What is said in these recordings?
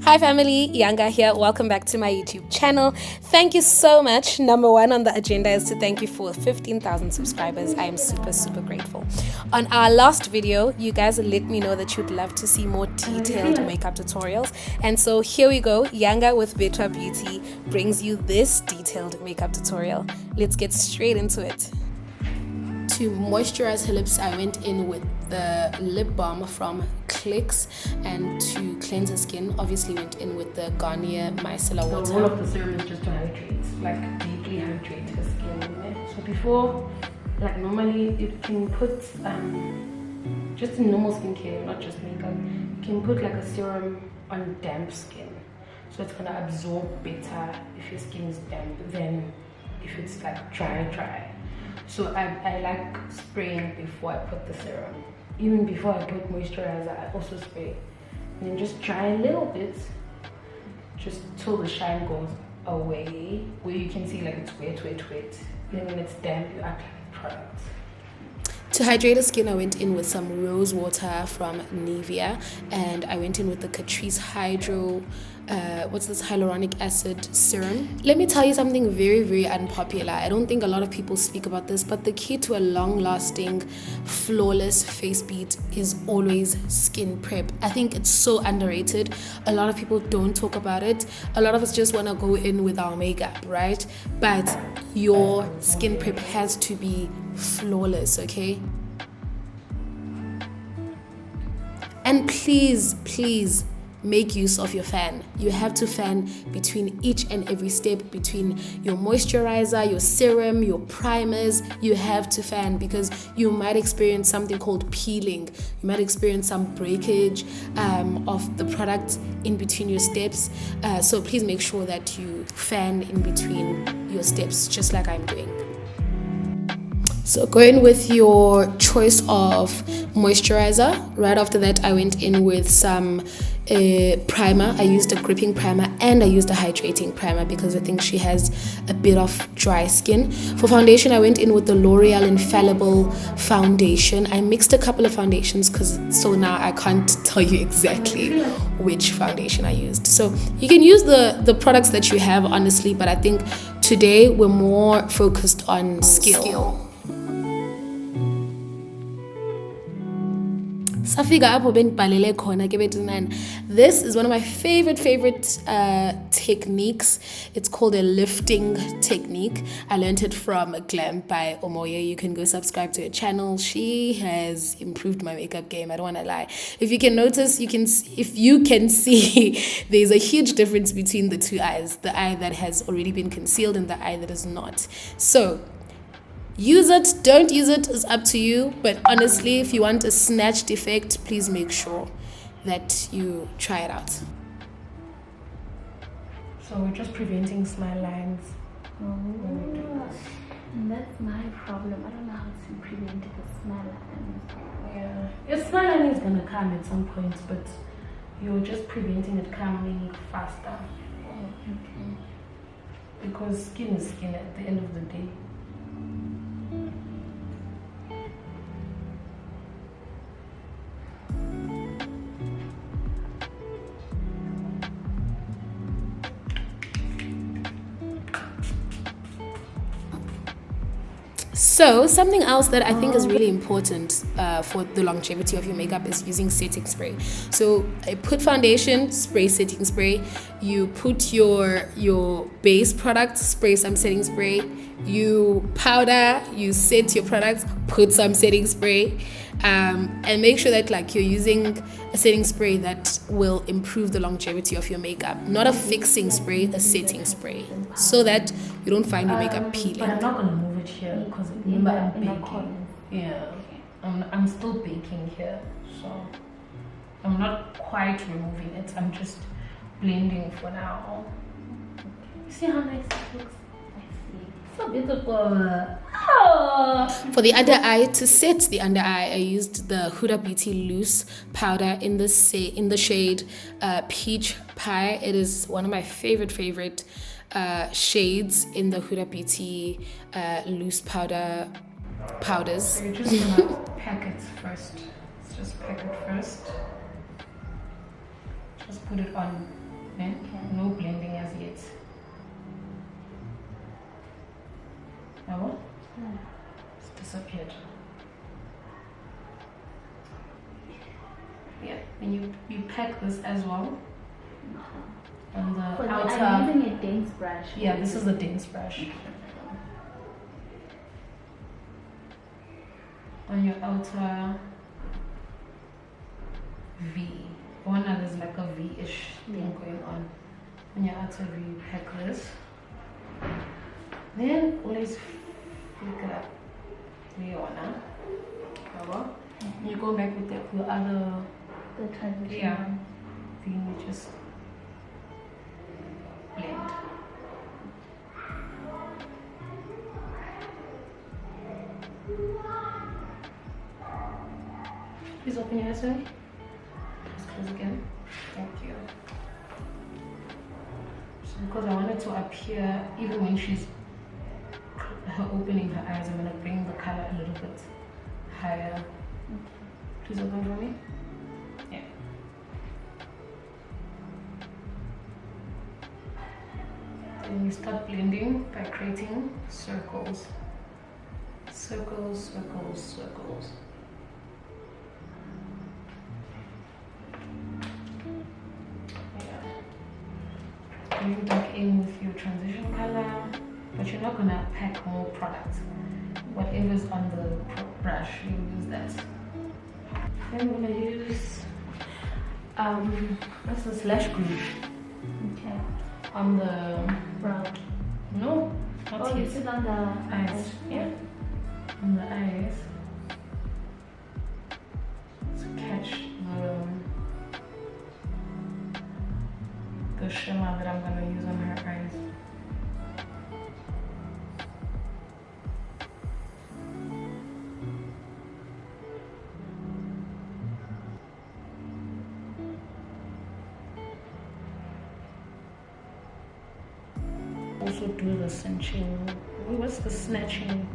Hi family, Yanga here. Welcome back to my YouTube channel. Thank you so much. Number one on the agenda is to thank you for 15,000 subscribers. I am super grateful. On our last video, you guys let me know that you'd love to see more detailed makeup tutorials. And so here we go. Yanga with Bridal Beauty brings you this detailed makeup tutorial. Let's get straight into it. To moisturize her lips, I went in with the lip balm from Clicks, and to cleanse her skin, obviously went in with the Garnier Micellar Water. The role of the serum is just to hydrate, like deeply hydrate her skin. So before, like normally you can put, just in normal skincare, not just makeup, you can put like a serum on damp skin. So it's gonna absorb better if your skin is damp than if it's like dry. So I like spraying before I put the serum. Even before I put moisturizer, I also spray. And then just dry a little bit, just till the shine goes away, where you can see like it's wet. Then when it's damp, you act like a product. To hydrate the skin, I went in with some rose water from Nivea, and I went in with the Catrice Hydro, hyaluronic acid serum. Let me tell you something very unpopular. I don't think a lot of people speak about this, but the key to a long-lasting, flawless face beat is always skin prep. I think it's so underrated. A lot of people don't talk about it. A lot of us just want to go in with our makeup, right? But your skin prep has to be flawless, okay? And please make use of your fan. You have to fan between each and every step, between your moisturizer, your serum, your primers. You have to fan because you might experience something called peeling. You might experience some breakage of the product in between your steps. So please make sure that you fan in between your steps, just like I'm doing. So go in with your choice of moisturizer. Right after that, I went in with some primer. I used a gripping primer and I used a hydrating primer because I think she has a bit of dry skin. For foundation, I went in with the L'Oreal Infallible foundation. I mixed a couple of foundations so now I can't tell you exactly which foundation I used. So you can use the products that you have, honestly, but I think today we're more focused on skill. This is one of my favorite techniques. It's called a lifting technique. I learned it from Glam by Omoye. You can go subscribe to her channel. She has improved my makeup game. I don't want to lie. If you can notice, if you can see, there's a huge difference between the two eyes. The eye that has already been concealed and the eye that is not. So use it, don't use it, is up to you. But honestly, if you want a snatched effect, please make sure that you try it out. So we're just preventing smile lines. And that's my problem. I don't know how to prevent the smile lines. Yeah, your smile line is gonna come at some point, but you're just preventing it coming faster. Okay. Because skin is skin at the end of the day. So something else that I think is really important for the longevity of your makeup is using setting spray. So I put foundation, spray setting spray. You put your base product, spray some setting spray. You powder, you set your products, put some setting spray. And make sure that like you're using a setting spray that will improve the longevity of your makeup. Not a fixing spray, a setting spray. So that you don't find your makeup peeling. But I'm not going to move it here because remember I'm baking. Yeah, I'm still baking here. So I'm not quite removing it. I'm just blending for now. See how nice it looks? So beautiful. Oh. For the under eye, to set the under eye, I used the Huda Beauty loose powder in the shade Peach Pie. It is one of my favorite shades in the Huda Beauty loose powders. So you're just gonna pack it first. Let's just pack it first. Just put it on Okay? No blending as yet. Oh, it's disappeared. Yeah, and you pack this as well on the outer. I'm using a dense brush. Yeah, this is a dense brush. On your outer V. One that is like a V-ish thing going on. On your outer V, you pack this. Then always flick it up. You wanna. You go back with the other. The transition. Yeah. Then you just blend. Please open your eyes for me. Just close again. Thank you. So because I want it to appear, even when she's her opening her eyes, I'm gonna bring the color a little bit higher. Please open for me. Yeah. Then you start blending by creating circles. Circles, circles, circles. Yeah. Bring back in with your transition color, but you're not gonna pack more product. Whatever's on the brush, you use that. Then we're gonna use what's this lash glue? Okay. On the Brow. no, not Oh, yet. you sit on the Eyes, yeah, on the eyes to catch the shimmer that I'm gonna use on her eyes. Also do the cinching. What's the snatching?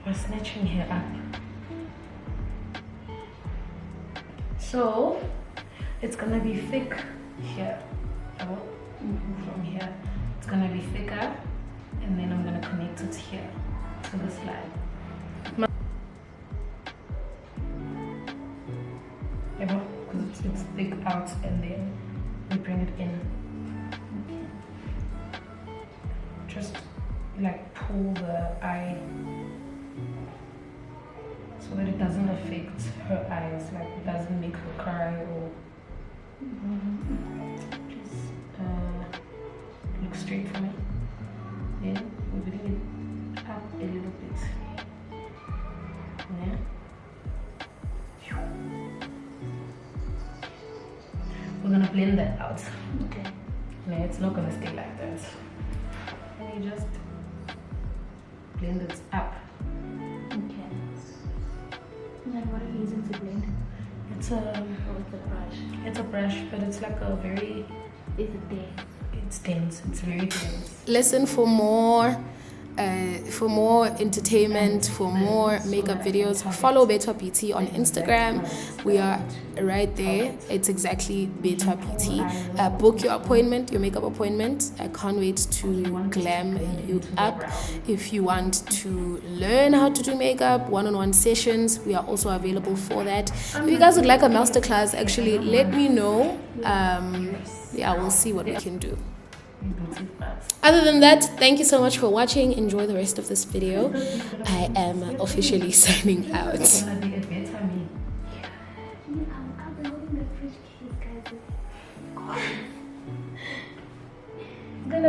We're snatching here up. So it's gonna be thick here. From here, it's gonna be thicker, and then I'm gonna connect it here to this line. Because it's thick out, and then we bring it in. Just like pull the eye so that it doesn't affect her eyes, like it doesn't make her cry or just look straight for me. Then we bring it up a little bit. Yeah. We're gonna blend that out. Okay. No, it's not gonna stay like that. And you just blend it up. Okay. And then what are you using to blend? It's With the brush. it's a brush, but it's like a very, Is it there? it's dense. It's very dense. Listen for more entertainment, for more makeup videos, follow Beta Beauty on Instagram. We are right there. It's exactly Beta Beauty. Book your appointment, your makeup appointment. I can't wait to glam you up. If you want to learn how to do makeup, one-on-one sessions, we are also available for that. If you guys would like a masterclass, actually let me know. Yeah, we'll see what we can do. Other than that, thank you so much for watching. Enjoy the rest of this video. I am officially signing out. It's gonna be a better me. I've been holding the fridge keys, guys. You're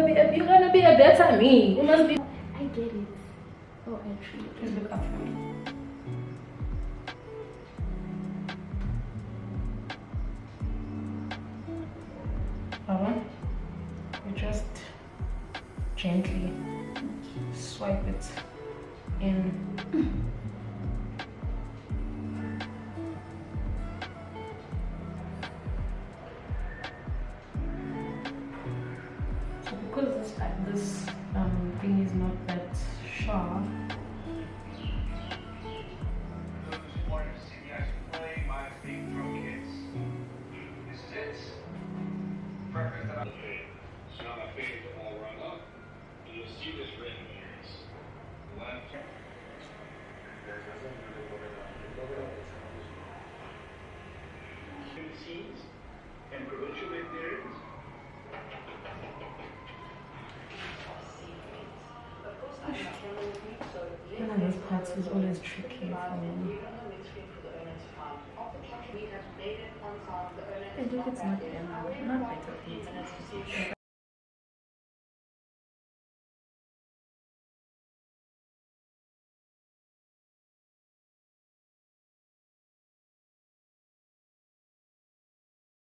gonna be a better me. You must be. I get it. Oh, actually. Please look up for me. You just gently swipe it in. So because this thing is not that sharp, So now my fingers are all run up. And you'll see this written here. It's left. Scenes and provincial areas. One of those parts is always tricky for me. I think it's not better. Not better.